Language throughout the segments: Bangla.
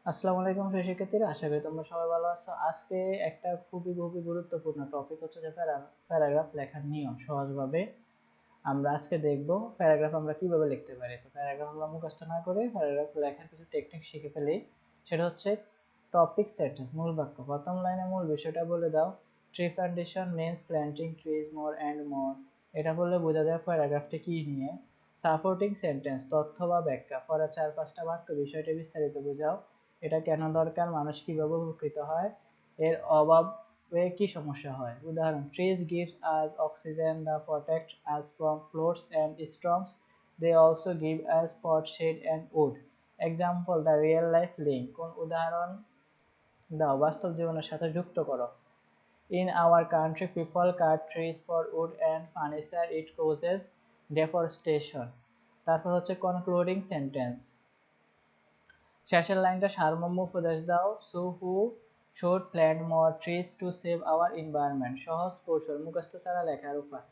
আসসালামু আলাইকুম প্রিয় শিক্ষার্থীরা, আশা করি তোমরা সবাই ভালো আছো। আজকে একটা খুবই গুরুত্বপূর্ণ টপিক হচ্ছে যে প্যারাগ্রাফ লেখার নিয়ম। সহজভাবে আমরা আজকে দেখব প্যারাগ্রাফ আমরা কিভাবে লিখতে পারি। তো প্যারাগ্রাফ আমরা মুখস্থ না করে প্যারাগ্রাফ লেখার কিছু টেকনিক শিখে ফেলি। সেটা হচ্ছে টপিক সেন্টেন্স, মূল বাক্য। প্রথম লাইনে মূল বিষয়টা বলে দাও। Tree plantation means planting trees more and more. এটা বললে বোঝা যায় প্যারাগ্রাফটি কি নিয়ে। সাপোর্টিং সেন্টেন্স, তথ্য বা ব্যাখ্যা। পরে 4-5টা বাক্য বিষয়টি বিস্তারিত বোঝাও। এটা কেন দরকার, মানুষ কিভাবে উপকৃত হয়, এর অভাবে কি সমস্যা হয়। উদাহরণ, trees gives us oxygen, they protect us from floods and storms, they also give us for shade and wood. Example, the real life link. কোন উদাহরণ দাও, বাস্তব জীবনের সাথে যুক্ত করো। In our country, people cut trees for wood and furniture. It causes deforestation. তারপর হচ্ছে কনক্লুডিং সেন্টেন্স। শেষের লাইনটা সারমর্ম উপদেশ দাও। So who should plant more trees to save our environment. সহজ কৌশল, মুখস্থ ছাড়া লেখার উপায়।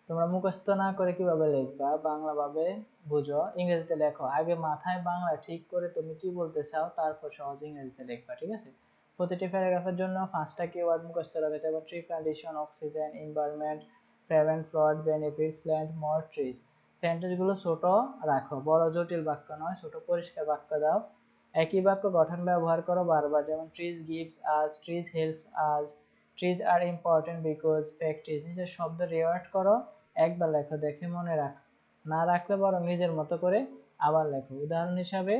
তোমরা মুখস্থ না করে কিভাবে লিখবা, বাংলাভাবে বুঝো, ইংরেজিতে লেখো। আগে মাথায় বাংলা ঠিক করে তুমি কি বলতে চাও, তারপর সহজ ইংরেজিতে লিখবা, ঠিক আছে? প্রতিটি প্যারাগ্রাফের জন্য 5টা কিওয়ার্ড মুখস্থ রাখতে হবে। Tree plantation, oxygen, environment, prevent flood, benefits, plant more trees. সেন্টেন্সগুলো ছোট রাখো, বড় জটিল বাক্য নয়, ছোট পরিষ্কার বাক্য দাও। একই বাক্য গঠন ব্যবহার করো বারবার, যেমন trees gives us, trees help us, trees are important because practice. নিজের শব্দ রিওয়ার্ড করো, একবার লেখো, দেখে মনে রাখ। না রাখলে বরং নিজের মতো করে আবার লেখো। উদাহরণ হিসাবে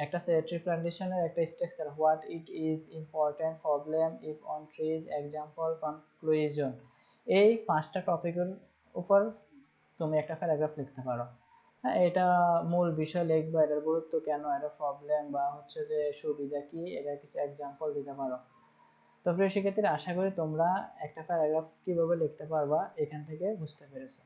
একটা ট্রি প্ল্যান্টেশনের একটা structure, what it is, important, problem, if and trees, example, conclusion. এই 5টা টপিকের উপর তুমি একটা প্যারাগ্রাফ লিখতে পারো। হ্যাঁ, এটা মূল বিষয় লিখবা, এটার গুরুত্ব কেন, এটা প্রবলেম বা হচ্ছে যে সুবিধা কি, এটা কিছু এক্সাম্পল দিতে পারো। তো প্রিয় শিক্ষার্থীরা, আশা করি তোমরা একটা প্যারাগ্রাফ কিভাবে লিখতে পারবা এখান থেকে বুঝতে পেরেছো।